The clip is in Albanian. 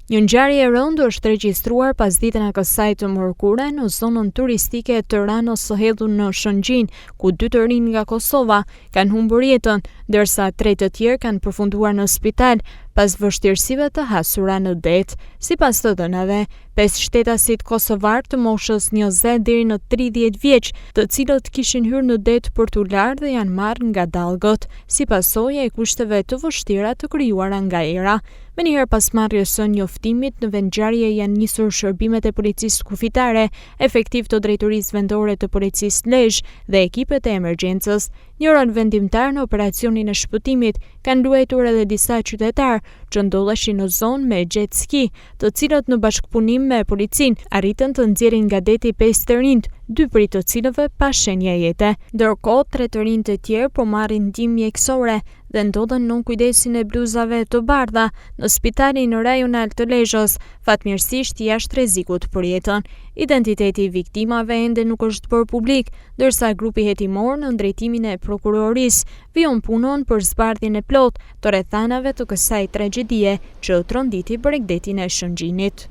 Një ngjarje e rëndë është regjistruar pas ditën e kësaj të mërkure në zonën turistike të Ranës së Hedhur në Shëngjin, ku 2 të rinj nga Kosova kanë humbur jetën, ndërsa 3 të tjerë kanë përfunduar në spital pas vështirësive të hasura në det. Sipas të dhënave, 5 shtetasit kosovar të moshës 20 deri në 30 vjeç, të cilët kishin hyrë në det për t'u larë dhe janë marrë nga dallgët, si pasojë e kushteve të vështira të krijuara nga era. Menjëherë pas marrjes së njoftimit në vendngjarje janë nisur shërbimet e policisë kufitare, efektiv të drejtorisë vendore të policisë Lezhë dhe ekipet e emergjencës. Një rol vendimtar në operacionin e shpëtimit kanë luajtur edhe disa qytetarë që ndodheshin në zonë me jet ski, të cilët në bashkëpunim me policinë arritën të nxjerrin nga deti 5 të rinj, 2 prej të cilëve pa shenja jete. Ndërkohë, 3 të rinj të tjerë po marrin ndihmë mjekësore dhe ndodhen nën kujdesin e bluzave të bardha në spitalin rajonal të Lezhës, fatmirësisht jashtë rrezikut për jetën. Identiteti i viktimave ende nuk është bërë publik, ndërsa grupi hetimor në drejtimin e prokurorisë vijon punën për zbardhjen e plotë të rrethanave të kësaj tragjedie që tronditi Bregdetin e Shëngjinit.